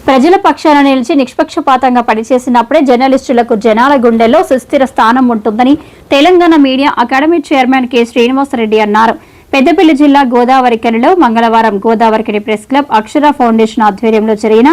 ప్రజల పక్షాన నిలిచి నిష్పక్షపాతంగా పనిచేసినప్పుడే జర్నలిస్టులకు జనాల గుండెల్లో సుస్థిర స్థానం ఉంటుందని Telangana media academy chairman K Srinivasa Reddy అన్నారు. పెద్దపల్లి జిల్లా గోదావరిఖనిలో మంగళవారం Godavarikhani press club Akshara foundation ఆధ్వర్యంలో జరిగిన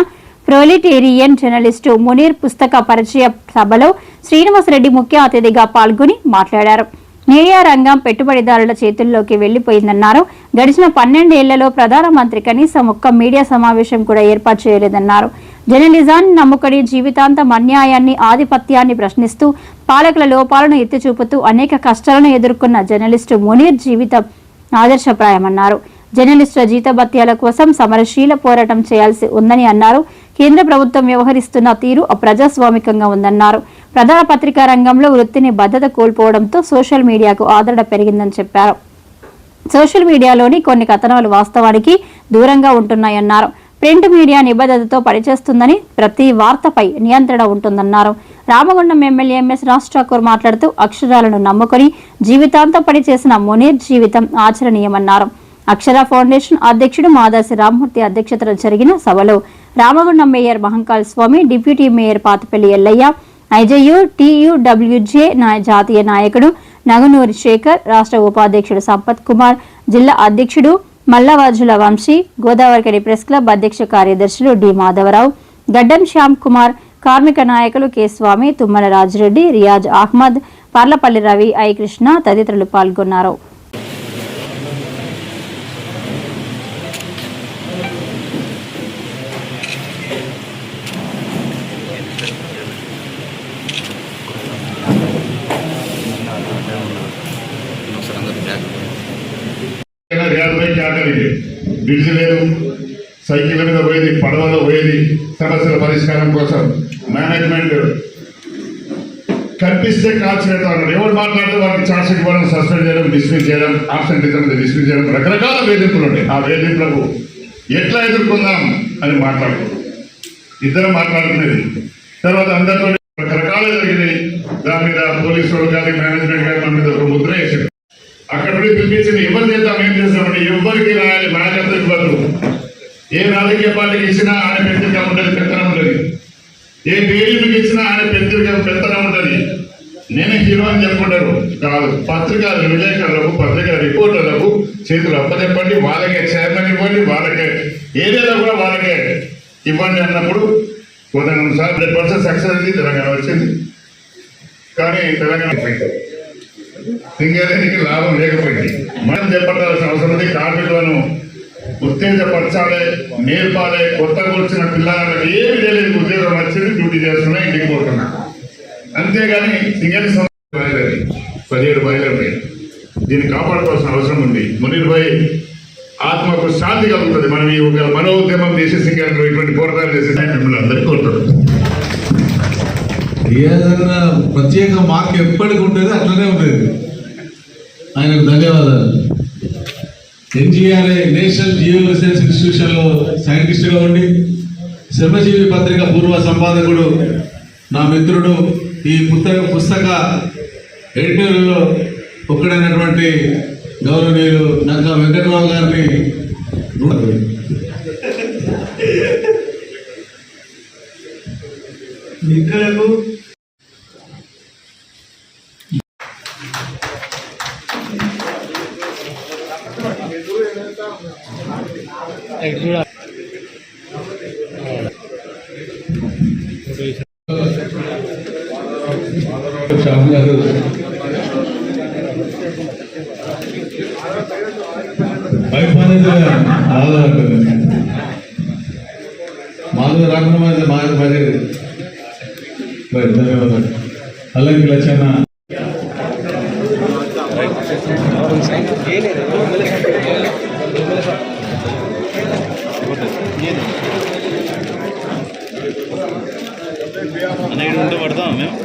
ప్రొలిటేరియన్ జర్నలిస్టు మునీర్ పుస్తక పరిచయ సభలో శ్రీనివాసరెడ్డి ముఖ్య అతిథిగా పాల్గొని మాట్లాడారు. మీడియా రంగం పెట్టుబడిదారుల చేతుల్లోకి వెళ్లిపోయిందన్నారు. గడిచిన 12 ఏళ్లలో ప్రధానమంత్రి కనీసం ఒక్క మీడియా సమావేశం కూడా ఏర్పాటు చేయలేదన్నారు. జర్నలిజాన్ని నమ్ముకుని జీవితాంతం అన్యాయాన్ని, ఆధిపత్యాన్ని ప్రశ్నిస్తూ పాలకుల లోపాలను ఎత్తిచూపుతూ అనేక కష్టాలను ఎదుర్కొన్న జర్నలిస్టు మునీర్ జీవితం ఆదర్శప్రాయమన్నారు. జర్నలిస్టుల జీతభత్యాల కోసం సమరశీల పోరాటం చేయాల్సి ఉందని అన్నారు. కేంద్ర ప్రభుత్వం వ్యవహరిస్తున్న తీరు అప్రజాస్వామికంగా ఉందన్నారు. ప్రధాన పత్రికా రంగంలో వృత్తిని భద్రత కోల్పోవడంతో సోషల్ మీడియాకు ఆదరణ పెరిగిందని చెప్పారు. సోషల్ మీడియాలోని కొన్ని కథనాలు వాస్తవానికి దూరంగా ఉంటున్నాయన్నారు. ప్రింట్ మీడియా నిబద్ధతతో పనిచేస్తుందని, ప్రతి వార్తపై నియంత్రణ ఉంటుందన్నారు. రామగుండం ఎమ్మెల్యే ఎంఎస్ రాజ్ ఠాకూర్ మాట్లాడుతూ అక్షరాలను నమ్ముకొని జీవితాంతం పనిచేసిన మునీర్ జీవితం ఆచరణీయమన్నారు. అక్షర ఫౌండేషన్ అధ్యక్షుడు మాదాసి రామ్మూర్తి అధ్యక్షతన జరిగిన సభలో Ramagundam mayor Mahankala Swamy, deputy mayor Patapalli Ellaiah, IJU TUWJ జాతీయ నాయకుడు నగునూరి శేఖర్, రాష్ట్ర ఉపాధ్యక్షుడు సంపత్ కుమార్, జిల్లా అధ్యక్షుడు మల్లవాజుల వంశీ, గోదావరిఖని ప్రెస్ క్లబ్ అధ్యక్ష కార్యదర్శులు డి మాధవరావు, గడ్డం శ్యామ్ కుమార్, కార్మిక నాయకులు కె స్వామి, తుమ్మల రాజిరెడ్డి, రియాజ్ అహ్మద్, పర్లపల్లి రవి, ఐ కృష్ణ తదితరులు పాల్గొన్నారు. బ్రిడ్జ్ లేదు, సైకిల్ మీద పోయేది, పడవలో పోయేది, సమస్యల పరిష్కారం కోసం మేనేజ్మెంట్ కల్పిస్తే కాల్చినట్టు అన్నాడు. ఎవరు మాట్లాడితే వాళ్ళకి ఛార్జ్ షీట్ ఇవ్వడం, సస్పెండ్ చేయడం, డిస్మిస్ చేయడం, ఆబ్సెంట్ డిస్మిస్ చేయడం, రకరకాల వేధింపులు ఉంటాయి. ఆ వేధింపులకు ఎట్లా ఎదుర్కొందాం అని మాట్లాడుకుంటాం. ఇద్దరు మాట్లాడుకునేది. తర్వాత అందరితో రకరకాలు జరిగినాయి. దాని మీద పోలీసులు కానీ మేనేజ్మెంట్ కానీ మన మీద ఒక ముద్ర వేసాడు. అక్కడ నుండి పిలిపించింది, ఎవరు చేద్దాం, ఏం చేద్దామంటే ఎవరికి రాయాలి, నాయకత్వం ఇవ్వదు. ఏ రాజకీయ పార్టీకి ఇచ్చినా ఆయన పెద్దగా ఉంటుంది, పెత్తనం ఉంటుంది. ఏ టీడీపీకి ఇచ్చినా ఆయన పెత్తనం ఉంటుంది. నేనే హీరో అని చెప్పుకుంటారు. కాదు, పత్రికా విలేకరులకు, పత్రికా రిపోర్టర్లకు చేతులు అప్పచెప్పండి, వాళ్ళకే చైర్మన్ ఇవ్వండి, వాళ్ళకే ఏరియాలో కూడా వాళ్ళకే ఇవ్వండి అన్నప్పుడు కొంతమంది సార్ 100% సక్సెస్ అయింది. తెలంగాణ వచ్చింది. కానీ తెలంగాణ సింగరేణికి లాభం లేకపోయింది. మనం చేపట్టాల్సిన అవసరం ఉంది. కార్మికులను ఉత్తేజపరచాలి, నేర్పాలి. కొత్తగా వచ్చిన పిల్లలకు ఏమి తెలియదు, ఉద్యోగం వచ్చింది, డ్యూటీ చేస్తున్నా, ఇంటికి పోతున్నా. అంతేగాని సింగరేణి 17 బయలుదేరి దీన్ని కాపాడుకోవాల్సిన అవసరం ఉంది. మునీర్ భాయ్ ఆత్మకు శాంతి కలుగుతుంది. మనం ఈ ఒక మనోద్యమం చేసి సింగరేణిలో ఇటువంటి పోరాటాలు చేసి మిమ్మల్ని అందరికీ కోరుతారు. ఏదన్నా ప్రత్యేక మార్క్ ఎప్పటికి ఉంటుంది, అట్లనే ఉంటుంది. ఆయనకు ధన్యవాదాలు. ఎన్జిఆర్ఐ నేషనల్ జియో రీసెర్చ్ ఇన్స్టిట్యూషన్లో సైంటిస్ట్గా ఉండి శ్రమజీవి పత్రిక పూర్వ సంపాదకుడు, నా మిత్రుడు, ఈ పుస్తక ఎడిటర్లో ఒక్కడైనటువంటి గౌరవనీయులు నక్కా వెంకటరావు గారిని ఇక్కడకు మాధవ రాకుండా మాది ధన్యవాదాలు. అలాగే లచ్చన్న పడతాం మేము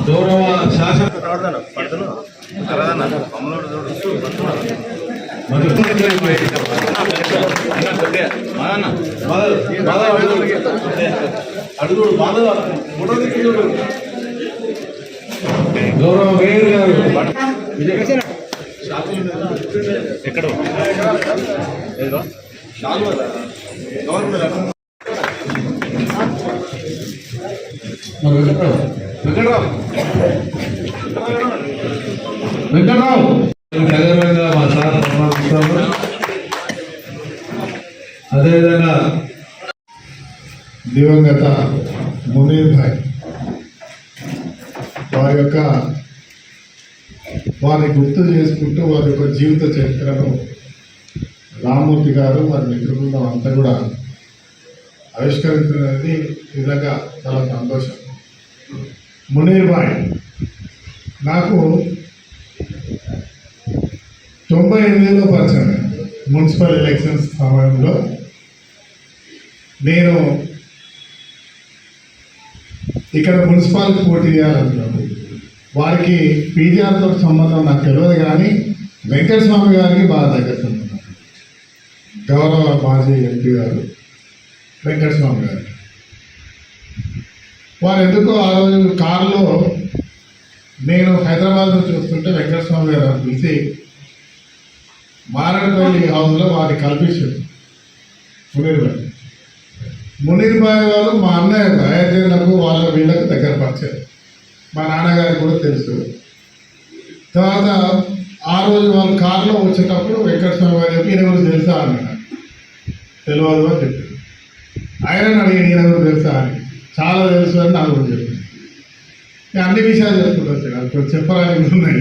గౌరవ శాసన గౌరవ మేయర్ గారు వెంకట్రావు అదేవిధంగా మా సార్ సన్మానిస్తాము. అదేవిధంగా దివంగత మునీర్ భాయ్ వారి గుర్తు చేసుకుంటూ వారి యొక్క జీవిత చరిత్రను రామ్మూర్తి గారు వారి మిత్రులు అంతా కూడా ఆవిష్కరించినది నిజంగా చాలా సంతోషం. మునీర్ భాయ్ నాకు 98లో పరిచయం మున్సిపల్ ఎలక్షన్స్ సమయంలో. నేను ఇక్కడ మున్సిపాలిటీ పోటీ చేయాలనుకున్నాను. వారికి పీజీఆర్తో సంబంధం నాకు తెలియదు, కానీ వెంకటస్వామి గారికి బాగా దగ్గర సంబంధం. గౌరవ మాజీ ఎంపీ గారు వెంకటస్వామి గారు. వారు ఎందుకో ఆ రోజు కారులో నేను హైదరాబాద్లో చూస్తుంటే వెంకటస్వామి గారు పిలిచి మారేడుపల్లి హౌస్లో వారికి కల్పించారు మునీర్ భాయ్ వాళ్ళు మా అన్నయ్య అయోధ్యలకు వీళ్ళకు దగ్గర పరిచారు. మా నాన్నగారికి కూడా తెలుసు. తర్వాత ఆ రోజు వాళ్ళు కారులో వచ్చేటప్పుడు వెంకటస్వామి గారు చెప్పి ఈయన గురించి తెలుసా అన్నాడు. తెలియదు అని చెప్పారు. ఆయన అడిగాను ఈయన గురించి తెలుసా అని. చాలా తెలుసు అని నాకు కూడా చెప్పాను. నేను అన్ని విషయాలు చెప్పుకుంటాను. ఇప్పుడు చెప్పాలని ఉన్నాయి.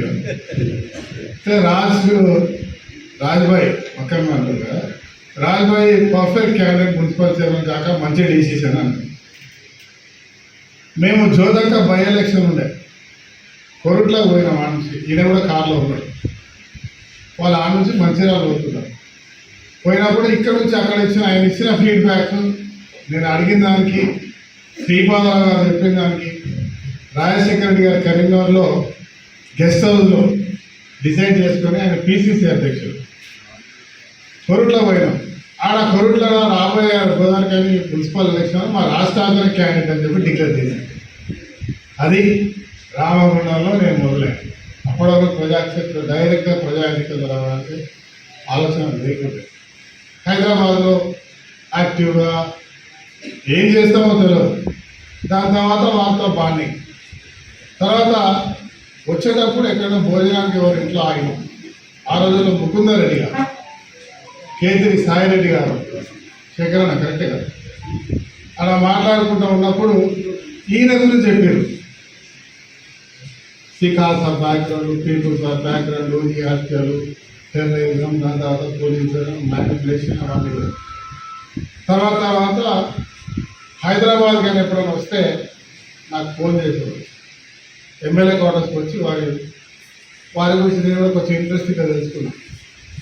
రాజ్భాయ్ మొక్కమ్మ అంటారు కదా, రాజ్భాయ్ పర్ఫెక్ట్ క్యాండిడేట్ మున్సిపల్ చైర్మన్ కాక మంచి డెసిషన్ అన్నారు. మేము జోదక్క బై ఎలక్షన్ ఉండే కొరుట్లా పోయినాం. ఆ నుంచి ఈయన కూడా కార్లో ఉన్నాడు. వాళ్ళు ఆ నుంచి మంచిర్యాల పోతున్నారు. పోయినప్పుడు ఇక్కడ నుంచి అక్కడ ఆయన ఇచ్చిన ఫీడ్బ్యాక్, నేను అడిగిన దానికి, శ్రీపాదరావు గారు చెప్పిన దానికి, రాజశేఖర రెడ్డి గారు కరీంనగర్లో గెస్ట్ హౌస్లో డిసైడ్ చేసుకొని ఆయన పిసిసి అధ్యక్షుడు. కొరుట్ల పోయినాం. ఆడ కొరుట్ల రాబోయే గోదావరికని మున్సిపల్ ఎలక్షన్ మా రాష్ట్ర క్యాండిడేట్ అని చెప్పి డిక్లేర్ చేశాను. అది రామగుండంలో నేను మొదలైన. అప్పటివరకు డైరెక్ట్గా ప్రజా ఎన్నికలు రావడానికి ఆలోచన లేకుంటే హైదరాబాద్లో యాక్టివ్గా ఏం చేస్తామో తెలియదు. దాని తర్వాత వాళ్ళతో బాండింగ్. తర్వాత వచ్చేటప్పుడు ఎక్కడైనా భోజనానికి ఎవరి ఇంట్లో ఆగినాం. ఆ రోజుల్లో ముకుందారెడ్డి గారు, కేంద్రి సాయిరెడ్డి గారు, శేఖరన్న కరెక్టే కదా, అలా మాట్లాడుకుంటూ ఉన్నప్పుడు ఈయన గురించి చెప్పారు. సికాస బ్యాక్గ్రౌండ్, పీపుల్స్ బ్యాక్గ్రౌండ్, ఈ హత్యలు, టెర్రరిజం, దాని తర్వాత పోలీసు మ్యానిపులేషన్ అవన్నీ. తర్వాత హైదరాబాద్ కానీ ఎప్పుడైనా వస్తే నాకు ఫోన్ చేశారు. ఎమ్మెల్యే క్వార్టర్స్కి వచ్చి వారి గురించి నేను కూడా కొంచెం ఇంట్రెస్టింగ్గా తెలుసుకున్నాను.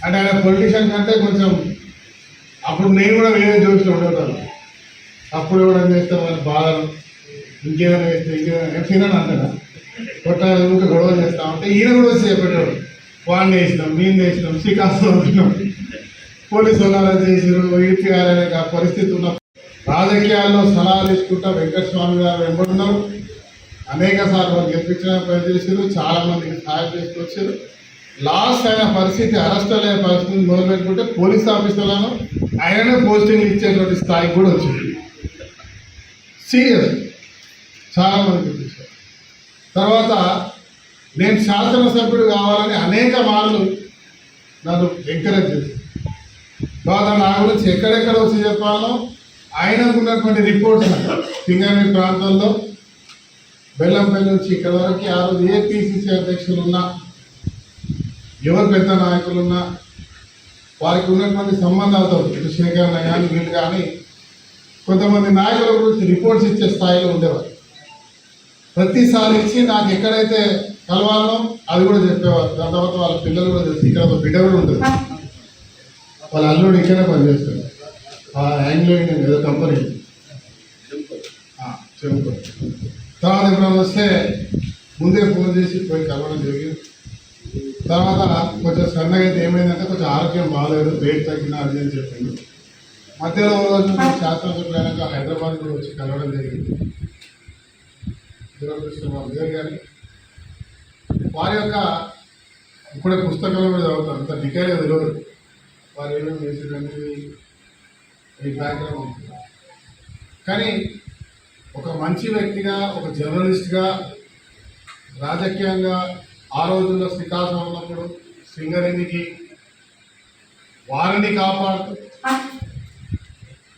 అంటే ఆయన పొలిటీషియన్ కంటే కొంచెం అప్పుడు నేను కూడా వేరే జోష్లో ఉండేవాళ్ళు. అప్పుడు కూడా చేస్తే వాళ్ళ బాధలు ఇంకేమైనా వేస్తే ఇంకేమైనా తినని అంటారా కొట్ట ఊరికి గొడవ చేస్తా ఉంటే ఈయన కూడా వచ్చి చెప్పేటోడు. వాడిని వేసినాం, మేము వేసినాం, శ్రీకాకుళం ఉంటున్నాం, పోలీసు వాళ్ళు చేసినారు, ఈడ్చేయాలనే పరిస్థితి ఉన్న రాజకీయాల్లో సలహాలు ఇచ్చుకుంటా వెంకటస్వామి గారు వెంబడున్నారు. అనేక సార్లు వాళ్ళు గెలిపించిన ప్రయత్నించారు, చాలా మందికి సహాయం చేసుకొచ్చారు. లాస్ట్ అయిన పరిస్థితి అరెస్ట్ అయ్యే పరిస్థితిని మొదలుపెట్టుకుంటే పోలీస్ ఆఫీసర్లను ఆయననే పోస్టింగ్ ఇచ్చేటువంటి స్థాయికి కూడా వచ్చింది. సీరియస్ చాలా మంది చూపించారు. తర్వాత నేను శాసనసభ్యుడు కావాలని అనేక మార్లు నన్ను ఎంకరేజ్ చేశాను. తర్వాత నా గురించి ఎక్కడెక్కడ వచ్చి చెప్పాలో ఆయనకు ఉన్నటువంటి రిపోర్ట్స్ సింగరేణి ప్రాంతంలో బెల్లంపల్లి నుంచి ఇక్కడ వరకు ఆ రోజు ఏపీసీసీ అధ్యక్షులు ఉన్నా, ఎవరు పెద్ద నాయకులున్నా వారికి ఉన్నటువంటి సంబంధాలతో ఇటు శేఖర్ కానీ వీళ్ళు కానీ కొంతమంది నాయకుల గురించి రిపోర్ట్స్ ఇచ్చే స్థాయిలో ఉండేవారు. ప్రతిసారి ఇచ్చి నాకు ఎక్కడైతే కలవాలో అది కూడా చెప్పేవారు. దాని తర్వాత వాళ్ళ పిల్లలు కూడా తెలుసు. ఇక్కడ ఒక బిడ్డ కూడా ఉంటుంది, వాళ్ళ అల్లుడు ఇక్కడే పనిచేస్తారు. ఆ యాంగ్లో ఇండియన్ ఏదో కంపెనీ చెబుతాం. తర్వాత ఎప్పుడైనా వస్తే ముందే ఫోన్ చేసి పోయి కలవడం జరిగింది. తర్వాత కొంచెం సన్నగా అయితే ఏమైందంటే కొంచెం ఆరోగ్యం బాగాలేదు, వెయిట్ తగ్గిన అది అని చెప్పింది. మధ్యలో రోజు శాస్త్రజ్ఞులైనాక హైదరాబాద్ కూడా వచ్చి కలవడం జరిగింది. దురదృష్టం గారు కానీ వారి యొక్క ఇప్పుడే పుస్తకాలు కూడా చదువుతాను, అంత డిటైల్గా తెలియదు వారు ఏమేమి చేసేదాన్ని ఈ బ్యాక్గ్రౌండ్ ఉంటుంది. కానీ ఒక మంచి వ్యక్తిగా, ఒక జర్నలిస్ట్గా, రాజకీయంగా ఆ రోజుల్లో శ్రీకాకుళం ఉన్నప్పుడు సింగరేణికి వారిని కాపాడుతూ,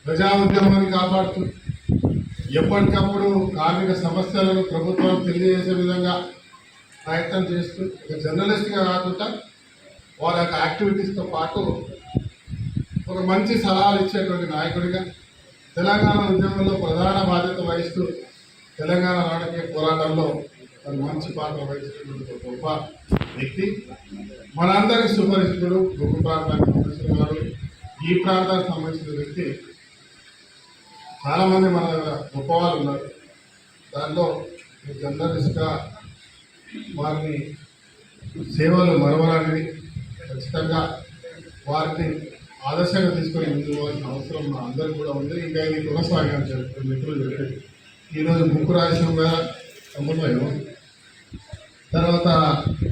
ప్రజా ఉద్యమాన్ని కాపాడుతూ, ఎప్పటికప్పుడు కార్మిక సమస్యలను ప్రభుత్వం తెలియజేసే విధంగా ప్రయత్నం చేస్తూ, ఒక జర్నలిస్ట్గా కాకుండా వాళ్ళ యొక్క యాక్టివిటీస్తో పాటు ఒక మంచి సలహాలు ఇచ్చేటువంటి నాయకుడిగా, తెలంగాణ ఉద్యమంలో ప్రధాన బాధ్యత వహిస్తూ తెలంగాణ రాజకీయ పోరాటంలో మరి మంచి పాత్ర వహిస్తున్నటువంటి ఒక గొప్ప వ్యక్తి, మనందరికీ సుపరిచితుడు, గొప్ప ప్రాంతానికి సంబంధించిన వారు, ఈ ప్రాంతానికి సంబంధించిన వ్యక్తి. చాలామంది మన దగ్గర గొప్పవాళ్ళు ఉన్నారు. దాంట్లో జర్నలిస్ట్గా వారిని సేవలు మరవరానివి, ఖచ్చితంగా వారిని ఆదర్శంగా తీసుకొని ముందుకు పోవాల్సిన అవసరం మా అందరికీ కూడా ఉంది. ఇంకా ఇది కొనసాగాలని చెప్పి మిత్రులు చెప్పేది. ఈరోజు ముక్కు రాజశేఖర్ గారు సమన్వయం, తర్వాత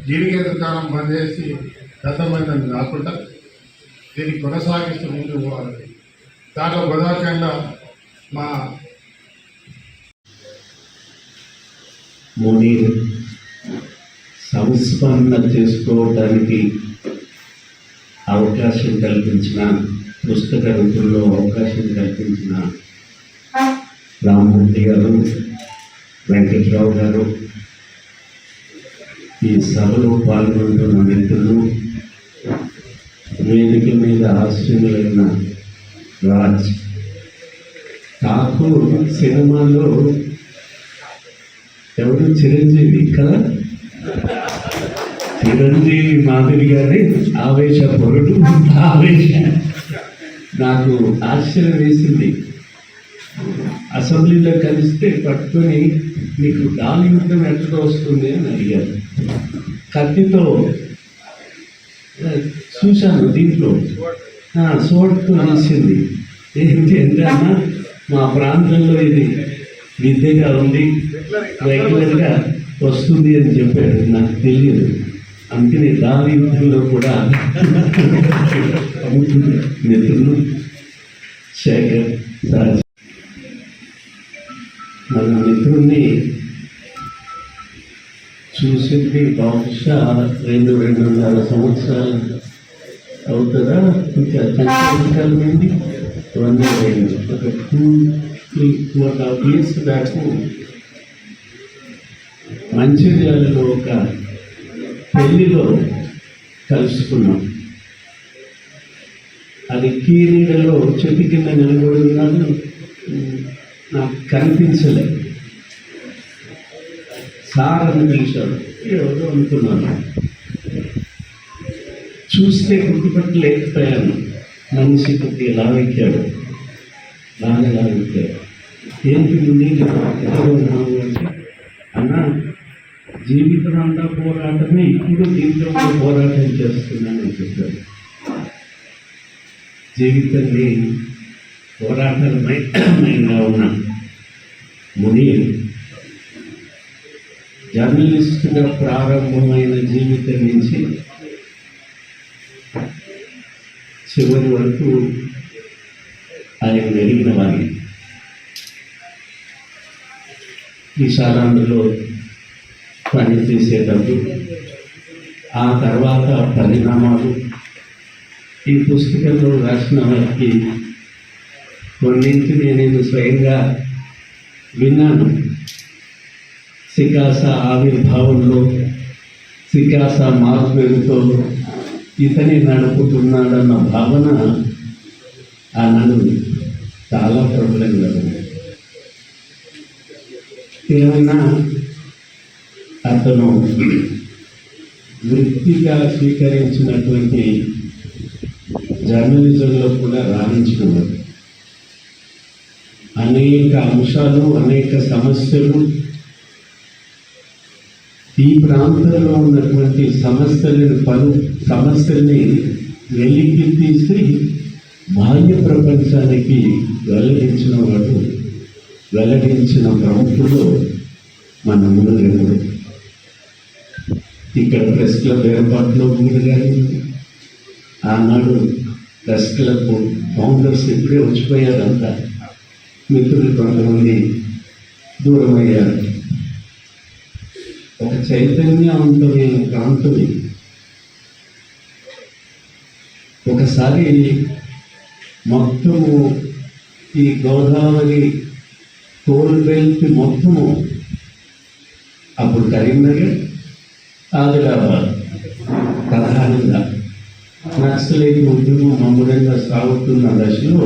జీడిగే దుకాణం బంద్ చేసి గతమైందని కాకుండా దీన్ని కొనసాగిస్తూ ముందుకు పోవాలి. దాంట్లో గోదావరిలో మా మునీర్ సంస్మరణ చేసుకోవడానికి అవకాశం కల్పించిన, పుస్తక రూపంలో అవకాశం కల్పించిన రామ్మూర్తి గారు, వెంకట్రావు గారు, ఈ సభలో పాల్గొంటున్న మిత్రులు, వేదిక మీద ఆశ్చర్యులైన రాజ్, ఠాకూర్ సినిమాలో ఎవరు చిరంజీవి కదా, చిరంజీవి మాదిరిగానే ఆవేశపరుడు, నాకు ఆశ్చర్యం వేసింది. అసెంబ్లీలో కలిస్తే పట్టుకొని నీకు గాలి యుద్ధం ఎట్లా వస్తుంది అని అడిగారు. కత్తితో చూశాను, దీంట్లో సోడ్తో చేసింది. ఏంటి అంటే అన్న, మా ప్రాంతంలో ఇది విద్యగా ఉంది, రెగ్యులర్గా వస్తుంది అని చెప్పాడు. నాకు తెలియదు, అందుకని గాలి యుద్ధంలో కూడా మిత్రులు శేఖర్ సార్ మన మిత్రుల్ని చూసింది బహుశా 2-2.5 సంవత్సరాలు అవుతుందా, ఇంకా సంవత్సరాల నుండి 2.5 years బ్యాక్ మంచిర్యాలలో ఒక పెళ్లిలో కలుసుకున్నాం. అది కీరీడలో చెట్టు కింద నిలబడి ఉన్నాను, నాకు కనిపించలేదు. సార్ అని పిలిచాడు, ఎవరో అనుకున్నాను. చూస్తే గుర్తుపట్టలేకపోయాను. మనిషి కొద్ది లావెక్కాడు, బాగా లావెక్కాడు. ఏంటి నీళ్ళు ఎక్కడ ఉన్నావు అంటే, అన్న జీవితం అంతా పోరాటమే, ఇప్పుడు దీంట్లో పోరాటం చేస్తున్నానని చెప్పాడు. జీవితాన్ని పోరాటమయంగా ఉన్న మునీర్ జర్నలిస్టుగా ప్రారంభమైన జీవితం నుంచి చివరి వరకు ఆయన వెలిగిన వారి విశాలాంధ్రలో పనిచేసేటప్పుడు ఆ తర్వాత పరిణామాలు ఈ పుస్తకంలో రాసిన వారికి కొన్నింటిని నేను స్వయంగా విన్నాను. సికాస ఆవిర్భావంలో, సికాస మార్పుతో ఇతని నడుపుతున్నాడన్న భావన ఆనాడు చాలా ప్రబలంగా ఉంది. ఏమైనా అతను వృత్తిగా స్వీకరించినటువంటి జర్నలిజంలో కూడా రాణించుకున్నాడు. అనేక అంశాలు, అనేక సమస్యలు, ఈ ప్రాంతంలో ఉన్నటువంటి సమస్యల్ని వెలికి తీసి బాహ్య ప్రపంచానికి వెల్లడించిన ప్రముఖులు మన ముందు. ఇక్కడ ప్రెస్ క్లబ్ ఏర్పాటులో కూడా కానీ ఆనాడు ప్రెస్ క్లబ్ ఫౌండర్స్ ఇప్పుడే వచ్చిపోయారంతా, మిత్రులు కొంతమంది దూరం అయ్యారు. ఒక చైతన్యవంతమైన ప్రాంతం ఇది. ఒకసారి మొత్తము ఈ గోదావరి కోల్ బెల్ట్ మొత్తము, అప్పుడు కరీంనగర్, ఆదిలాబాద్ ప్రధానంగా నక్సలైట్ ఉద్యమం మమ్ముడంగా సాగుతున్న దశలో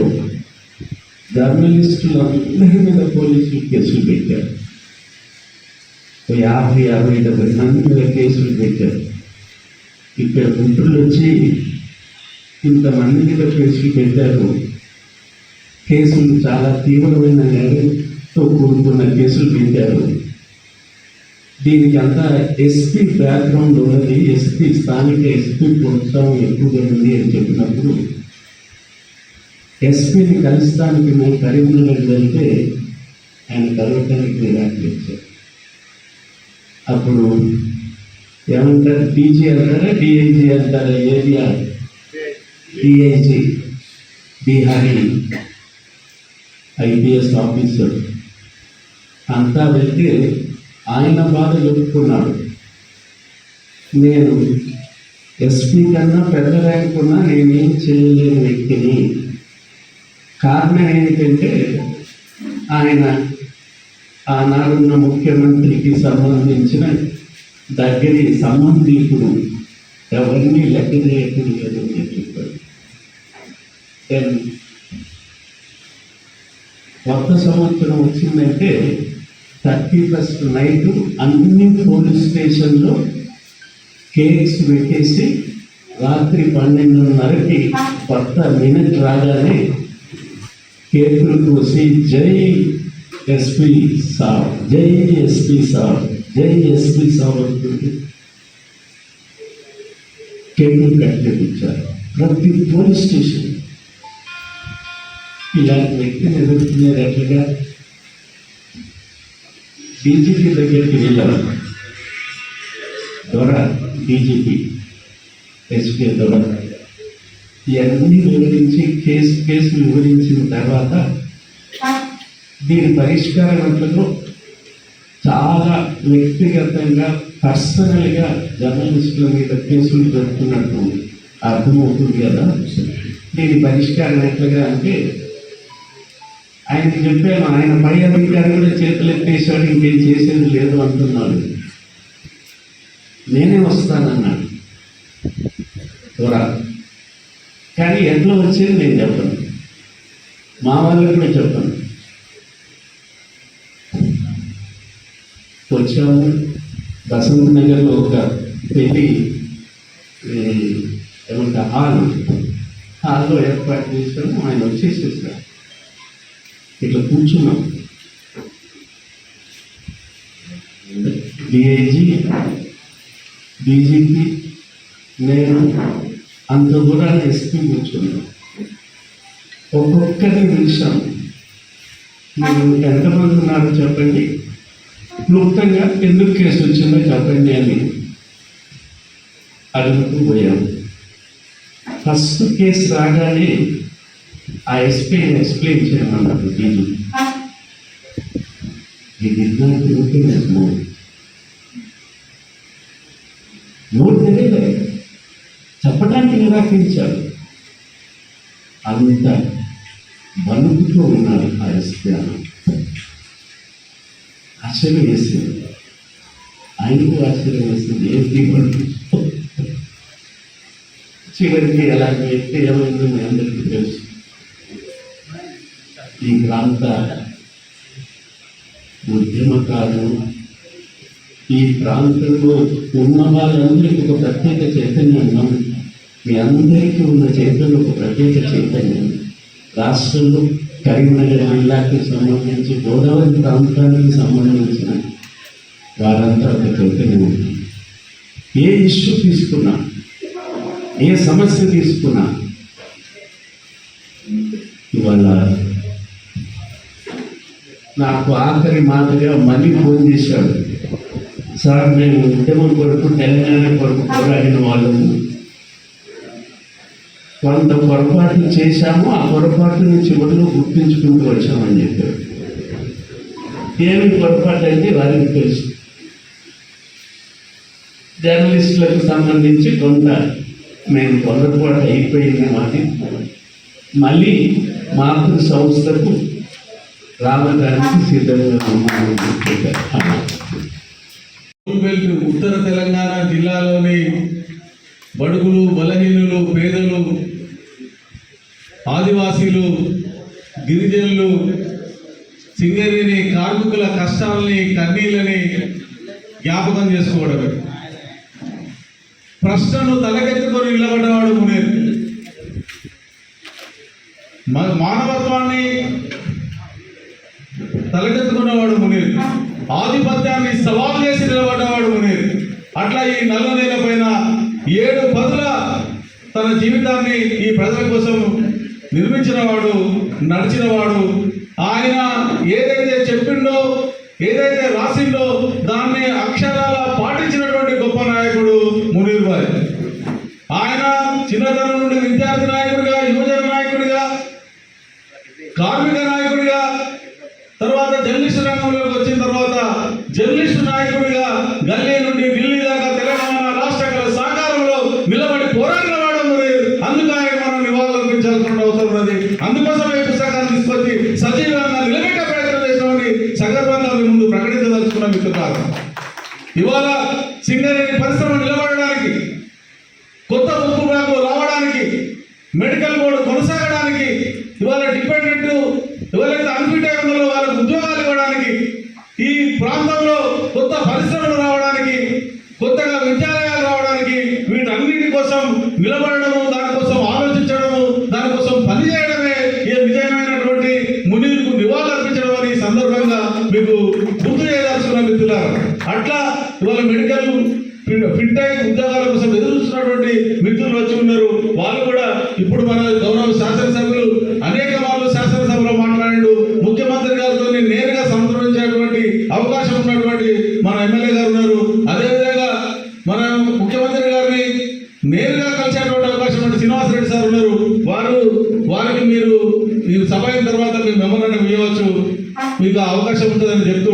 జర్నలిస్టులందరి మీద పోలీసులు కేసులు పెట్టారు. 50-70 మంది మీద కేసులు పెట్టారు. ఇక్కడ గుంటూరులో వచ్చి ఇంతమంది మీద కేసులు పెట్టారు. కేసులు చాలా తీవ్రమైన నేరంతో కూడుకున్న కేసులు పెట్టారు. దీనికి అంతా ఎస్పీ బ్యాక్గ్రౌండ్ ఉన్నది. ఎస్పీ స్థానిక ఎస్పీ ప్రోత్సాహం ఎక్కువగా ఉంది అని చెప్పినప్పుడు ఎస్పీని కలుస్తానికి మేము కరీంనగర్ వెళ్తే ఆయన కలవటానికి నిరాకరించారు. అప్పుడు ఏమంటారు, డీజీ అంటారా డిఐజీ అంటారా, area DIG Bihari IPS officer అంతా వెళ్తే ఆయన బాధ చెప్పుకున్నాడు. నేను ఎస్పీ కన్నా పెద్ద ర్యాంక్ ఉన్నా నేనేం చేయలేని వ్యక్తిని. కారణం ఏంటంటే ఆయన ఆనాడున్న ముఖ్యమంత్రికి సంబంధించిన దగ్గరి సంబంధికుడు, ఎవరిని లెక్క చేయకూడదు అని చెప్పాడు. కొత్త సంవత్సరం వచ్చిందంటే 31st నైట్ అన్ని పోలీస్ స్టేషన్లో కేక్స్ పెట్టేసి రాత్రి 12:30కి కొత్త మినిట్ రాగానే కేకులు కోసి జై ఎస్పీ సాబ్, జై ఎస్పీ సాబ్, జై ఎస్పీ సాబ్ అనుకుంటూ కేకులు కట్టేపించారు ప్రతి పోలీస్ స్టేషన్. ఇలాంటి వ్యక్తిని ఎదుర్కొనేది ఎట్లుగా? డీజీపీ దగ్గరికి వెళ్ళారు. దొర డీజీపీ ఎస్పీ దొర ఇవన్నీ వివరించి కేసు వివరించిన తర్వాత దీని పరిష్కారం అంటలో చాలా వ్యక్తిగతంగా పర్సనల్గా జర్నలిస్టుల మీద కేసులు పెడుతున్నట్టు అర్థమవుతుంది కదా. దీని పరిష్కారం ఎట్లుగా అంటే ఆయనకి చెప్పాను, ఆయన పై అధికారి కూడా చేతులు ఎత్తేసాడు, ఇంకేం చేసేది లేదు అంటున్నాడు. నేనే వస్తానన్నాడు త్వర. కానీ ఎట్లా వచ్చేది నేను చెప్పను, మా వాళ్ళకి కూడా చెప్పను. వచ్చాము బసంత్ నగర్లో ఒక పెళ్లి ఏమంటే హాల్లో ఏర్పాటు చేశాము. ఆయన వచ్చేసేసారు. ఇట్లా కూర్చున్నాం. డిఐజీ, డీజీపీ, నేను అంత దూరాన్ని ఎస్పీ కూర్చున్నాం. ఒక్కొక్కరిని పిలిచాం. మీరు ఎంతమంది ఉన్నారో చెప్పండి, క్లుప్తంగా ఎందుకు కేసు వచ్చిందో చెప్పండి అని అడుగుతూ పోయాము. ఫస్ట్ కేసు రాగానే ఆ ఎస్పీని ఎక్స్ప్లెయిన్ చేయమన్నారు డీజీ. నోరు తెలియలే, చెప్పడానికి నిరాకరించారు. అంత వణుకుతూ ఉన్నారు ఆ ఎస్పీ. ఆశ్చర్యం వేసింది, ఆయనకు ఆశ్చర్యం వేసింది. ఏంటి చివరికి ఎలాంటి వ్యక్తి ఏమైందో మీ అందరికీ తెలుసు. ఈ ప్రాంత ఉద్యమకారులు, ఈ ప్రాంతంలో ఉన్న వాళ్ళందరికీ ఒక ప్రత్యేక చైతన్యం ఉన్నది. మీ అందరికీ ఉన్న చైతన్యం ఒక ప్రత్యేక చైతన్యం. రాష్ట్రంలో కరీంనగర్ జిల్లాకి సంబంధించి గోదావరి ప్రాంతానికి సంబంధించిన వారంతా ఒక చైతన్యం ఉంది. ఏ ఇష్యూ తీసుకున్నా, ఏ సమస్య తీసుకున్నా, ఇవాళ నాకు ఆఖరి మాటగా మళ్ళీ ఫోన్ చేశాడు. సార్ మేము ఉద్యమం కొరకు తెలంగాణ కొరకు పోరాడిన వాళ్ళము కొంత పొరపాట్లు చేశాము, ఆ పొరపాటుని చివరిలో గుర్తించుకుంటూ వచ్చామని చెప్పారు. ఏమి పొరపాటు అంటే వారికి తెలుసు. జర్నలిస్టులకు సంబంధించి కొంత మేము పొరపాటు అయిపోయింది మాది, మళ్ళీ మాతృ సంస్థకు రావడానికి సిద్ధంగా ఉన్నామని చెప్పారు. ఉత్తర తెలంగాణ జిల్లాలోని బడుగులు, బలహీనులు, పేదలు, ఆదివాసీలు, గిరిజనులు, సింగరేణి కార్మికుల కష్టాలని, కన్నీళ్ళని జ్ఞాపకం చేసుకోవడమే. ప్రశ్నను తలకెత్తుకొని నిలబడ్డవాడు మునీర్. మానవత్వాన్ని తలకెత్తుకున్నవాడు మునీర్. ఆధిపత్యాన్ని సవాల్ చేసి నిలబడ్డవాడు మునీర్. అట్లా ఈ నల్ల నేల పైన 7 పదుల తన జీవితాన్ని ఈ ప్రజల కోసం నిర్మించినవాడు, నడిచినవాడు. ఆయన ఏదైతే చెప్పిండో, ఏదైతే రాసిండో దాన్ని అక్షరాల పాటించినటువంటి గొప్ప నాయకుడు మునీర్ భాయ్. ఆయన చిన్నతనం నుండి విద్యార్థి నాయకుడిగా, యువజన నాయకుడిగా, కార్మిక నాయకుడిగా, తర్వాత జర్నలిస్టు రంగంలోకి వచ్చిన తర్వాత జర్నలిస్టు నాయకుడిగా గల్లీ నుండి ఢిల్లీ దాకా తెలంగాణ రాష్ట్ర సహకారంలో నిలబడి పోరాడిన వాడు మునీర్. అందుకు ఆయన మనం నివాళులర్పించాల్సిన అవసరం ఉన్నది. అందుకోసం ఈ పుస్తకాన్ని తీసుకొచ్చి సజీవంగా నిలబెట్టే ప్రయత్నం చేసినామని సందర్భంగా మీ ముందు ప్రకటించదలుచుకున్న మిత్రులారా, ఇవాళ సింగరేణి పరిశ్రమ నిలబడడానికి, కొత్త ఉక్కు బ్లాకు రావడానికి, మెడికల్ బోర్డు కొనసాగడానికి, ఇవాళ డిపెండెంట్ ఎవరైతే అన్ఫిట్ అయి ఉన్నారో వాళ్ళకు ఉద్యోగాలు ఇవ్వడానికి, ఈ ప్రాంతంలో కొత్త పరిశ్రమలు రావడానికి, కొత్తగా విద్యాలయాలు రావడానికి, వీటన్నిటి కోసం నిలబడము, దానికోసం ఆలోచించడము, దానికోసం పనిచేయడమే ఈ నిజమైనటువంటి మునీర్కు నివాళులర్పించడం అని సందర్భంగా మీకు గుర్తు చేయదలుచుకున్న మిత్రులారా. అట్లా ఇవాళ మెడికల్ ఫిట్ అయి ఉద్యోగాల కోసం ఎదురు చూస్తున్నటువంటి మిత్రులు వచ్చి ఉన్నారు. వాళ్ళు కూడా ఇప్పుడు మన గౌరవ శాసనసభ్యులు అనేక మార్లు శాసనసభలో మాట్లాడాడు. ముఖ్యమంత్రి గారితో నేరుగా సంప్రదించేటువంటి అవకాశం ఉన్నటువంటి మన ఎమ్మెల్యే గారు ఉన్నారు. అదేవిధంగా మన ముఖ్యమంత్రి గారిని నేరుగా కలిసేటువంటి అవకాశం ఉన్న శ్రీనివాసరెడ్డి సార్ ఉన్నారు. వారికి మీరు సభ అయిన తర్వాత మీ మెమోరాండం ఇవ్వవచ్చు, మీకు అవకాశం ఉంటుందని చెప్తూ